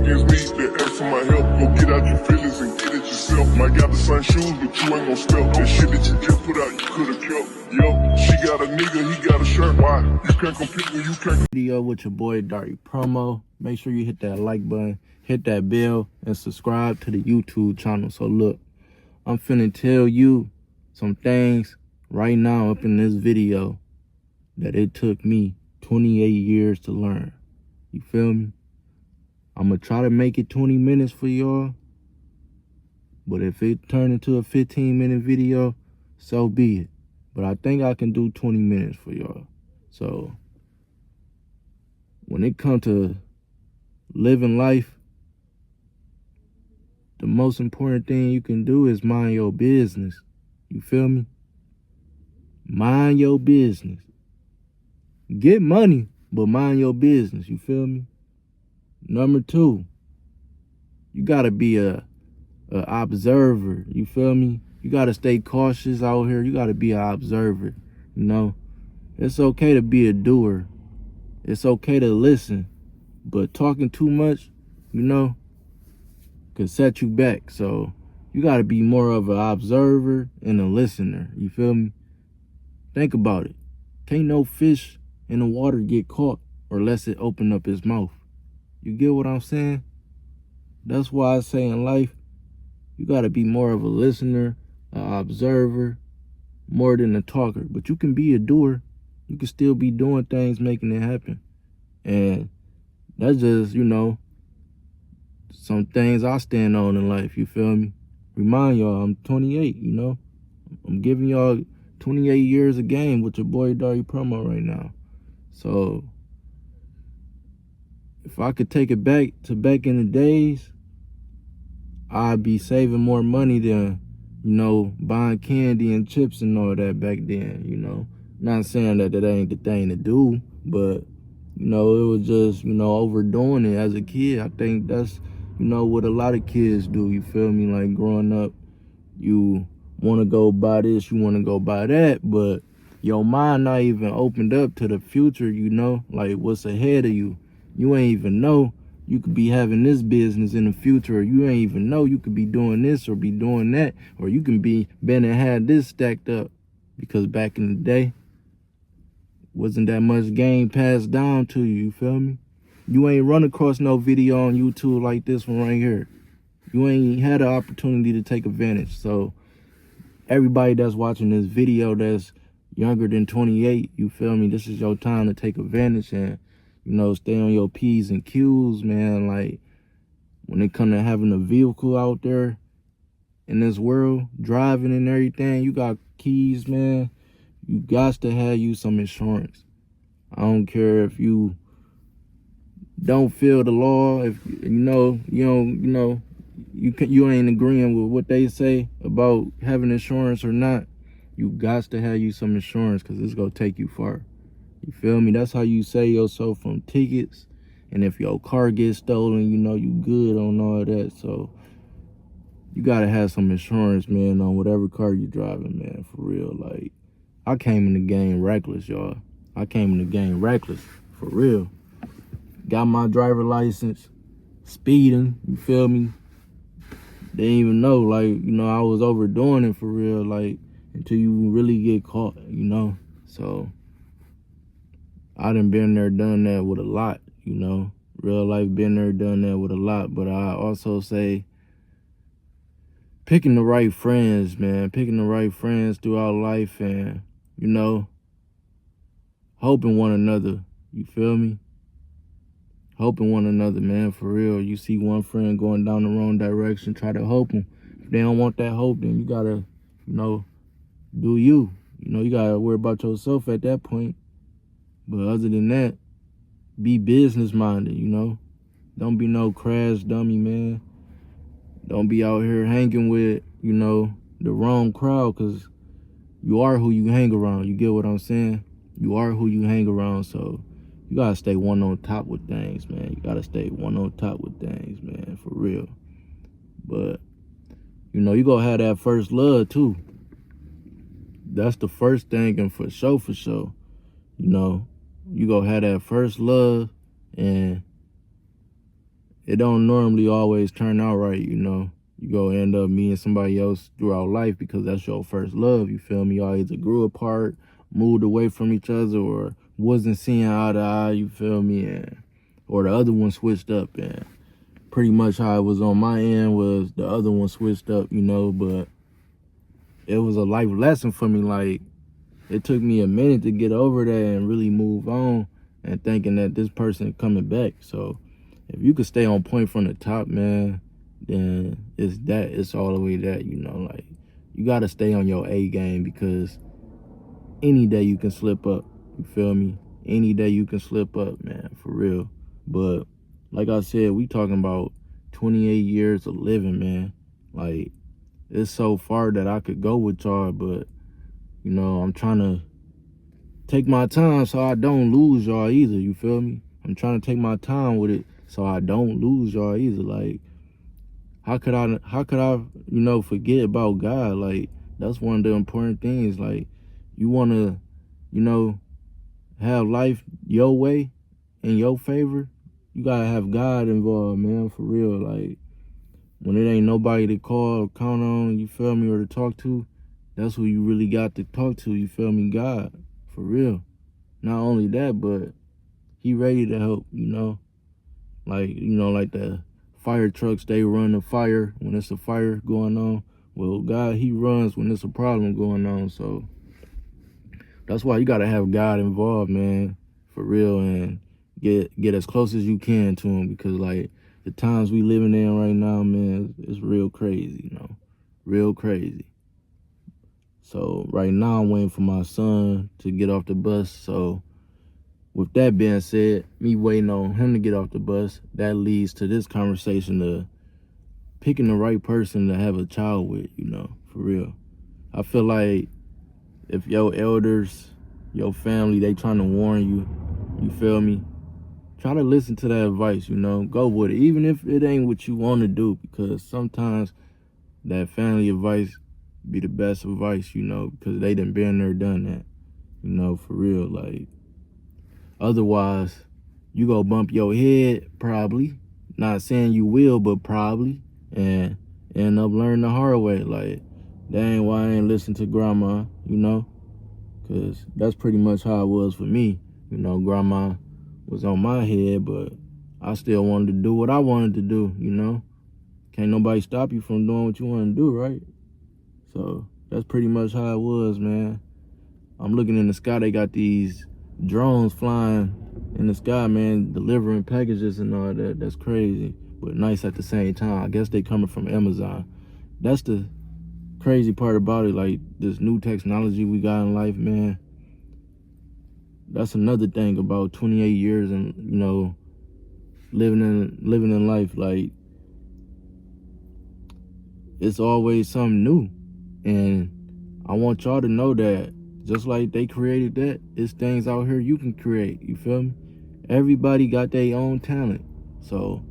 against me, then ask for my help. Go get out your feelings and get it yourself. Might got the same shoes, but you ain't gon' step. That shit that you just put out, you could've kept. Yo, she got a nigga, he got a shirt. Why? You can't compete when you can't. Video with your boy Dari Promo. Make sure you hit that like button, hit that bell, and subscribe to the YouTube channel. So look, I'm finna tell you some things right now up in this video that it took me 28 years to learn. You feel me? I'm gonna try to make it 20 minutes for y'all, but if it turn into a 15-minute video, so be it. But I think I can do 20 minutes for y'all. So when it comes to living life, the most important thing you can do is mind your business. You feel me? Mind your business. Get money, but mind your business. You feel me? Number 2, you gotta be a observer. You feel me? You gotta stay cautious out here. You gotta be an observer. You know, it's okay to be a doer. It's okay to listen, but talking too much, you know, could set you back. So you gotta be more of an observer and a listener. You feel me? Think about it. Can't no fish in the water get caught unless it open up its mouth. You get what I'm saying? That's why I say in life, you gotta be more of a listener, an observer, more than a talker. But you can be a doer. You can still be doing things, making it happen. And that's just, you know, some things I stand on in life, you feel me? Remind y'all, I'm 28, you know? I'm giving y'all 28 years of game with your boy Dari Promo right now. So if I could take it back to back in the days, I'd be saving more money than, you know, buying candy and chips and all that back then, you know. Not saying that ain't the thing to do, but, you know, it was just, you know, overdoing it as a kid. I think that's, you know, what a lot of kids do, you feel me? Like growing up, you want to go buy this, you want to go buy that, but your mind not even opened up to the future, you know, like what's ahead of you. You ain't even know you could be having this business in the future, or you ain't even know you could be doing this or be doing that, or you can be been and had this stacked up. Because back in the day, wasn't that much game passed down to you, you feel me? You ain't run across no video on YouTube like this one right here. You ain't had an opportunity to take advantage. So everybody that's watching this video that's younger than 28, you feel me? This is your time to take advantage and, you know, stay on your P's and Q's, man. Like, when it comes to having a vehicle out there in this world, driving and everything, you got keys, man. You got to have you some insurance. I don't care if you don't feel the law, if you ain't agreeing with what they say about having insurance or not. You got to have you some insurance, because it's gonna take you far. You feel me? That's how you save yourself from tickets. And if your car gets stolen, you know you good on all that. So you gotta have some insurance, man, on whatever car you driving, man, for real. Like, I came in the game reckless, y'all. I came in the game reckless, for real. Got my driver license, speeding, you feel me? Didn't even know, like, you know, I was overdoing it for real, like, until you really get caught, you know? So I done been there, done that with a lot, you know? Real life, been there, done that with a lot. But I also say picking the right friends, man. Picking the right friends throughout life and, you know, helping one another. You feel me? Helping one another, man, for real. You see one friend going down the wrong direction, try to help them. If they don't want that help, then you gotta, you know, do you. You know, you gotta worry about yourself at that point. But other than that, be business minded, you know. Don't be no crash dummy, man. Don't be out here hanging with, you know, the wrong crowd, because you are who you hang around. You get what I'm saying? You are who you hang around, so you gotta stay one on top with things, man. You gotta stay one on top with things, man, for real. But, you know, you gonna have that first love, too. That's the first thing, and for sure, you know, you gonna have that first love, and it don't normally always turn out right, you know. You go end up meeting somebody else throughout life because that's your first love, you feel me? Y'all either grew apart, moved away from each other, or wasn't seeing eye to eye, you feel me? And or the other one switched up, and pretty much how it was on my end was the other one switched up, you know. But it was a life lesson for me. Like, it took me a minute to get over that and really move on, and thinking that this person coming back. So if you could stay on point from the top, man, then it's all the way that, you know. Like, you got to stay on your A game, because any day you can slip up, you feel me? Any day you can slip up, man, for real. But like I said, we talking about 28 years of living, man. Like, it's so far that I could go with y'all, but, you know, I'm trying to take my time so I don't lose y'all either, you feel me? I'm trying to take my time with it so I don't lose y'all either. Like, how could I, you know, forget about God? Like, that's one of the important things. Like, you want to, you know, have life your way, in your favor, you got to have God involved, man, for real. Like, when it ain't nobody to call or count on, you feel me, or to talk to, that's who you really got to talk to, you feel me? God, for real. Not only that, but he ready to help, you know? Like, you know, like the fire trucks, they run the fire when it's a fire going on. Well, God, he runs when there's a problem going on. So that's why you got to have God involved, man, for real, and get as close as you can to him, because, like, the times we living in right now, man, it's real crazy, you know, real crazy. So right now I'm waiting for my son to get off the bus. So with that being said, me waiting on him to get off the bus, that leads to this conversation of picking the right person to have a child with, you know, for real. I feel like if your elders, your family, they trying to warn you, you feel me? Try to listen to that advice, you know. Go with it, even if it ain't what you want to do, because sometimes that family advice be the best advice, you know, because they done been there, done that, you know, for real. Like, otherwise, you go bump your head, probably. Not saying you will, but probably, and end up learning the hard way. Like, dang, why I ain't listen to grandma, you know? Because that's pretty much how it was for me. You know, grandma was on my head, but I still wanted to do what I wanted to do, you know? Can't nobody stop you from doing what you want to do, right? So that's pretty much how it was, man. I'm looking in the sky, they got these drones flying in the sky, man, delivering packages and all that. That's crazy, but nice at the same time. I guess they coming from Amazon. That's the crazy part about it. Like, this new technology we got in life, man. That's another thing about 28 years and, you know, living in life. Like, it's always something new, and I want y'all to know that just like they created that, it's things out here you can create, you feel me? Everybody got their own talent. So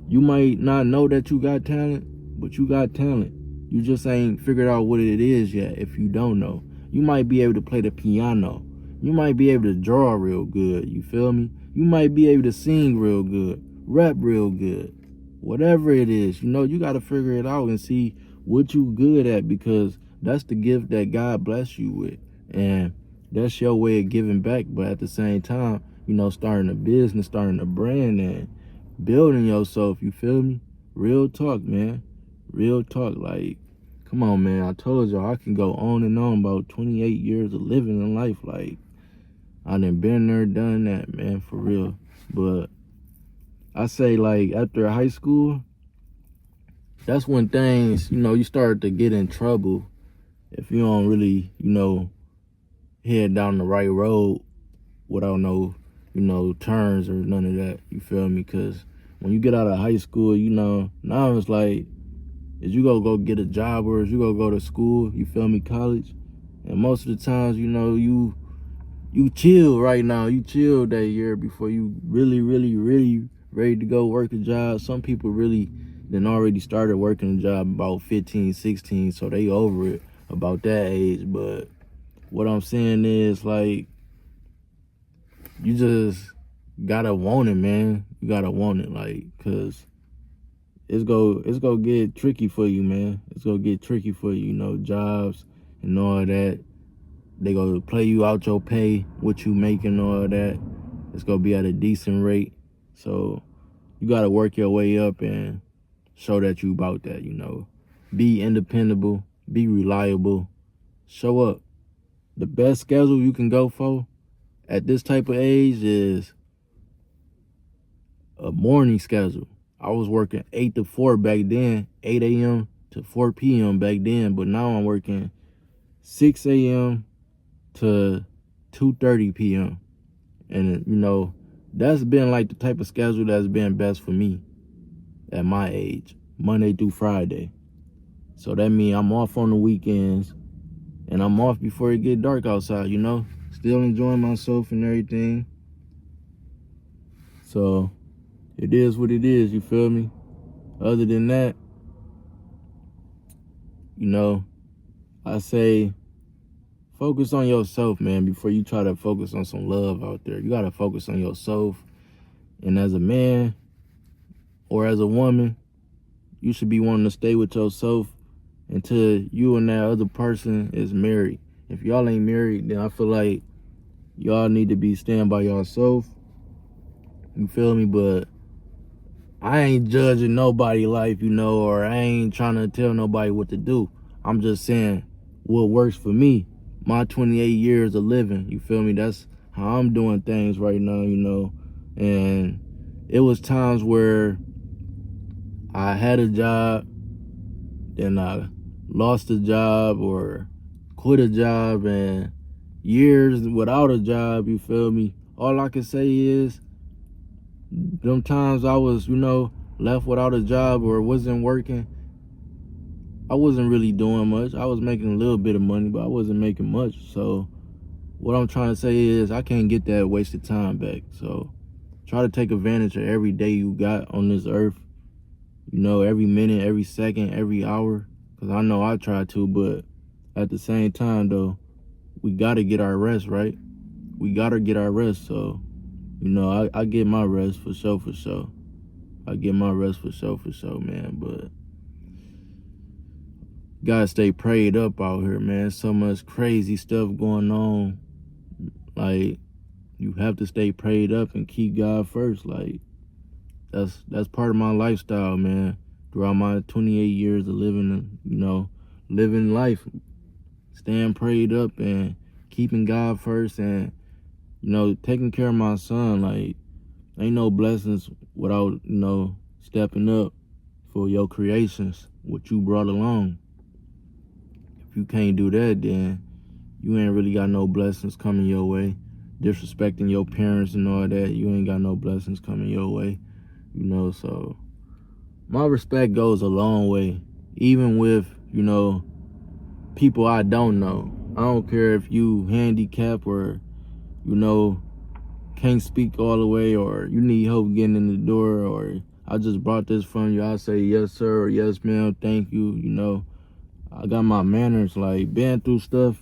you might not know that you got talent, but you got talent. You just ain't figured out what it is yet. If you don't know, you might be able to play the piano, you might be able to draw real good, you feel me? You might be able to sing real good, rap real good. Whatever it is, you know, you got to figure it out and see what you good at, because that's the gift that God bless you with, and that's your way of giving back. But at the same time, you know, starting a business, starting a brand, and building yourself, you feel me? Real talk, man, real talk. Like, come on, man, I told y'all I can go on and on about 28 years of living in life. Like, I done been there, done that, man, for real. But I say, like, after high school, that's when things, you know, you start to get in trouble if you don't really, you know, head down the right road without no, you know, turns or none of that, you feel me? Because when you get out of high school, you know, now it's like, is you gonna go get a job, or is you gonna go to school, you feel me, college? And most of the times, you know, you chill right now. You chill that year before you really ready to go work a job. Some people really then already started working a job about 15, 16, so they over it about that age. But what I'm saying is, like, you just gotta want it, man. You gotta want it, like, because it's go get tricky for you, man. It's gonna get tricky for you, you know, jobs and all that. They gonna play you out your pay, what you making, all that. It's gonna be at a decent rate. So you gotta work your way up and show that you about that, you know. Be independable, be reliable, show up. The best schedule you can go for at this type of age is a morning schedule. I was working 8 to 4 back then, 8 a.m. to 4 p.m. back then, but now I'm working 6 a.m. to 2:30 p.m. And, you know, that's been like the type of schedule that's been best for me at my age, Monday through Friday. So that means I'm off on the weekends, and I'm off before it get dark outside, you know? Still enjoying myself and everything. So it is what it is, you feel me? Other than that, you know, I say focus on yourself, man, before you try to focus on some love out there. You gotta focus on yourself. And as a man or as a woman, you should be wanting to stay with yourself until you and that other person is married. If y'all ain't married, then I feel like y'all need to be staying by yourself. You feel me? But I ain't judging nobody's life, you know, or I ain't trying to tell nobody what to do. I'm just saying what works for me. My 28 years of living, you feel me? That's how I'm doing things right now, you know. And it was times where I had a job, then I lost a job or quit a job, and years without a job, you feel me? All I can say is them times I was, you know, left without a job or wasn't working, I wasn't really doing much. I was making a little bit of money, but I wasn't making much. So what I'm trying to say is I can't get that wasted time back. So try to take advantage of every day you got on this earth. You know, every minute, every second, every hour. Because I know I try to, but at the same time, though, we got to get our rest, right? We got to get our rest. So, you know, I get my rest for sure, for sure. I get my rest for sure, man. But gotta stay prayed up out here, man. So much crazy stuff going on. Like, you have to stay prayed up and keep God first. Like, that's part of my lifestyle, man. Throughout my 28 years of living, you know, living life, staying prayed up and keeping God first, and, you know, taking care of my son. Like, ain't no blessings without, you know, stepping up for your creations, what you brought along. If you can't do that, then you ain't really got no blessings coming your way. Disrespecting your parents and all that, you ain't got no blessings coming your way. You know, so my respect goes a long way. Even with, you know, people I don't know. I don't care if you handicapped or, you know, can't speak all the way, or you need help getting in the door, or I just brought this from you, I say yes sir or yes ma'am, thank you. You know, I got my manners. Like, been through stuff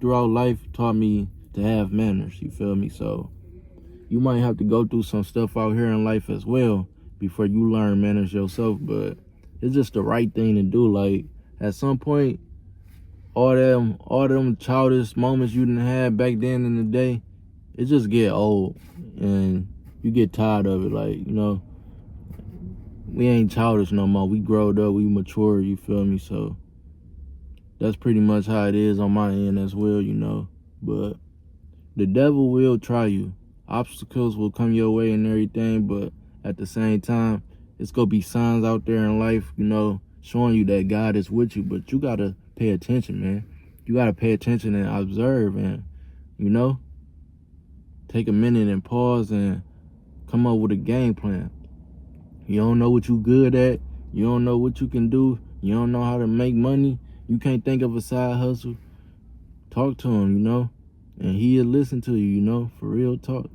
throughout life taught me to have manners, you feel me? So you might have to go through some stuff out here in life as well before you learn manners yourself, but it's just the right thing to do. Like, at some point, all them childish moments you didn't have back then in the day, it just get old and you get tired of it. Like, you know, we ain't childish no more. We growed up, we mature, you feel me? So that's pretty much how it is on my end as well, you know. But the devil will try you. Obstacles will come your way and everything, but at the same time, it's gonna be signs out there in life, you know, showing you that God is with you. But you gotta pay attention, man. You gotta pay attention and observe, and, you know, take a minute and pause and come up with a game plan. You don't know what you good at. You don't know what you can do. You don't know how to make money. You can't think of a side hustle. Talk to him, you know, and he'll listen to you, you know, for real talk.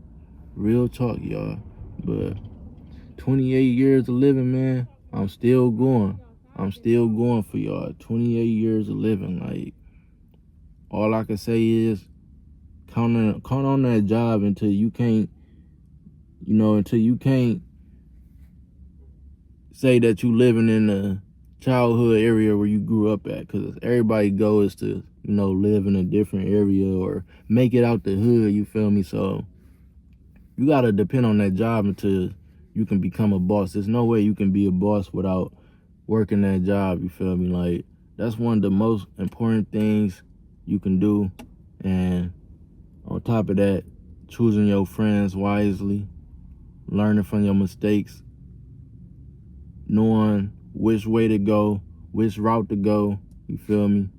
Real talk, y'all. But 28 years of living, man, I'm still going. I'm still going for y'all. 28 years of living. Like, all I can say is count on that job until you can't, you know, until you can't say that you living in a childhood area where you grew up at, because everybody goes to, live in a different area or make it out the hood, you feel me? So you got to depend on that job until you can become a boss. There's no way you can be a boss without working that job, you feel me? Like, that's one of the most important things you can do. And on top of that, choosing your friends wisely, learning from your mistakes, knowing which way to go, which route to go, you feel me?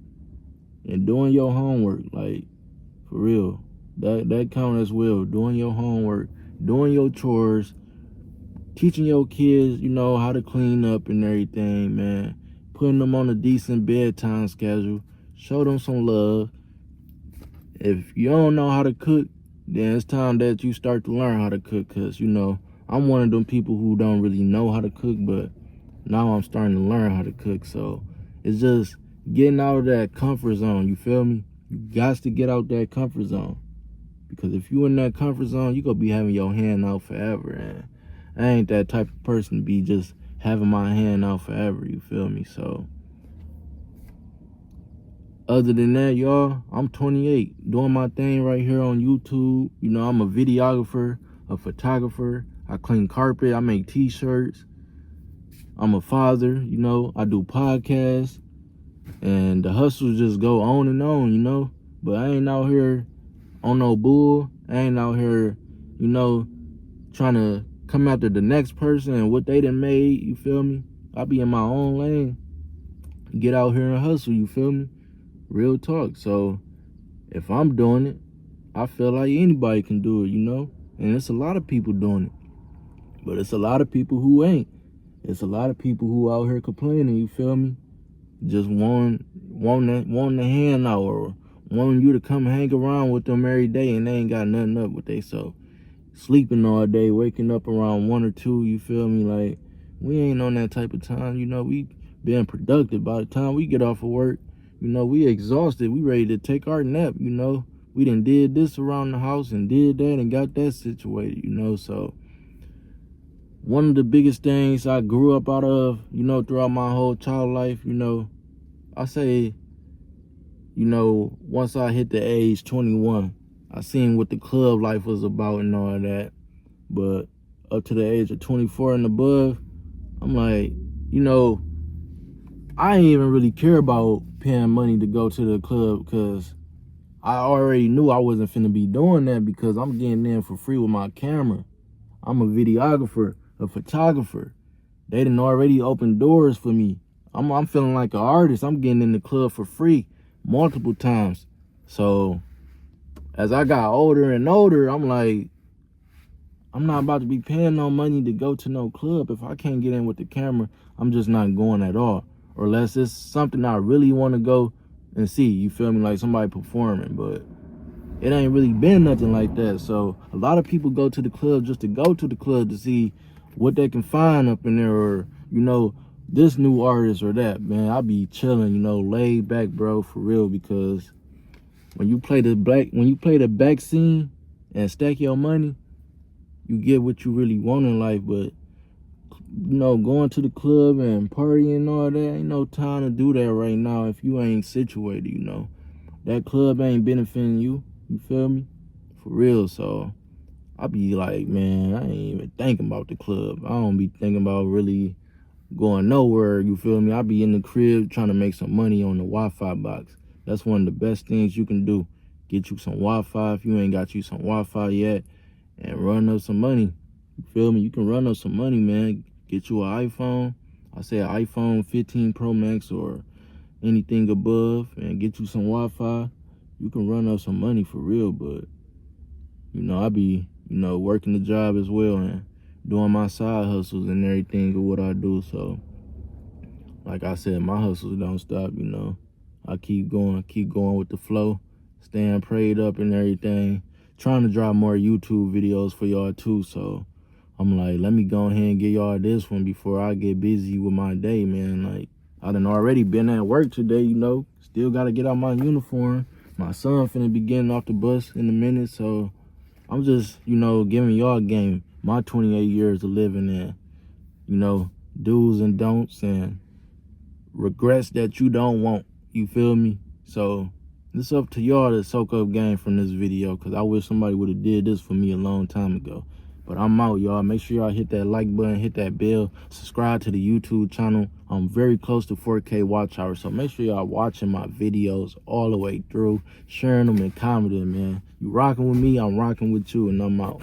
And doing your homework, like, for real. That count as well. Doing your homework, doing your chores, teaching your kids, how to clean up and everything, man. Putting them on a decent bedtime schedule. Show them some love. If you don't know how to cook, then it's time that you start to learn how to cook. Because, I'm one of them people who don't really know how to cook, but now I'm starting to learn how to cook. So it's just getting out of that comfort zone, you feel me? You got to get out that comfort zone. Because if you in that comfort zone, you going to be having your hand out forever. And I ain't that type of person to be just having my hand out forever, you feel me? So other than that, y'all, I'm 28, doing my thing right here on YouTube. I'm a videographer, a photographer. I clean carpet, I make t-shirts. I'm a father, I do podcasts. And the hustles just go on and on, But I ain't out here on no bull. I ain't out here, trying to come after the next person and what they done made, you feel me? I be in my own lane. Get out here and hustle, you feel me? Real talk. So if I'm doing it, I feel like anybody can do it, And it's a lot of people doing it. But it's a lot of people who ain't. It's a lot of people who out here complaining, you feel me? Just wanting a hand out or wanting you to come hang around with them every day, and they ain't got nothing up with they self. Sleeping all day, waking up around 1 or 2, you feel me? Like, we ain't on that type of time, we being productive. By the time we get off of work, we exhausted, we ready to take our nap, We done did this around the house and did that and got that situated, So one of the biggest things I grew up out of, throughout my whole child life, I say, once I hit the age 21, I seen what the club life was about and all that. But up to the age of 24 and above, I'm like, I ain't even really care about paying money to go to the club, because I already knew I wasn't finna be doing that, because I'm getting in for free with my camera. I'm a videographer, a photographer. They done already opened doors for me. I'm feeling like an artist. I'm getting in the club for free multiple times. So as I got older and older, I'm like, I'm not about to be paying no money to go to no club. If I can't get in with the camera, I'm just not going at all. Or unless it's something I really want to go and see, you feel me? Like somebody performing, but it ain't really been nothing like that. So a lot of people go to the club just to go to the club to see what they can find up in there, or, this new artist or that. Man, I be chilling, laid back, bro, for real, because when you play the back scene and stack your money, you get what you really want in life. But going to the club and partying and all that, ain't no time to do that right now if you ain't situated, That club ain't benefiting you, you feel me? For real. So I be like, man, I ain't even thinking about the club. I don't be thinking about really going nowhere, you feel me? I be in the crib trying to make some money on the Wi-Fi box. That's one of the best things you can do. Get you some Wi-Fi if you ain't got you some Wi-Fi yet, and run up some money. You feel me? You can run up some money, man. Get you an iPhone. I say an iPhone 15 Pro Max or anything above, and get you some Wi-Fi. You can run up some money for real. But I be working the job as well and doing my side hustles and everything of what I do. So like I said, my hustles don't stop. I keep going with the flow, staying prayed up and everything, trying to drop more YouTube videos for y'all too. So I'm like, let me go ahead and get y'all this one before I get busy with my day, man. Like, I done already been at work today, still got to get out my uniform. My son finna be getting off the bus in a minute, so I'm just, giving y'all game, my 28 years of living, and, do's and don'ts and regrets that you don't want. You feel me? So it's up to y'all to soak up game from this video, because I wish somebody would have did this for me a long time ago. But I'm out, y'all. Make sure y'all hit that like button, hit that bell, subscribe to the YouTube channel. I'm very close to 4K watch hours, so make sure y'all watching my videos all the way through, sharing them and commenting, man. You rocking with me, I'm rocking with you, and I'm out.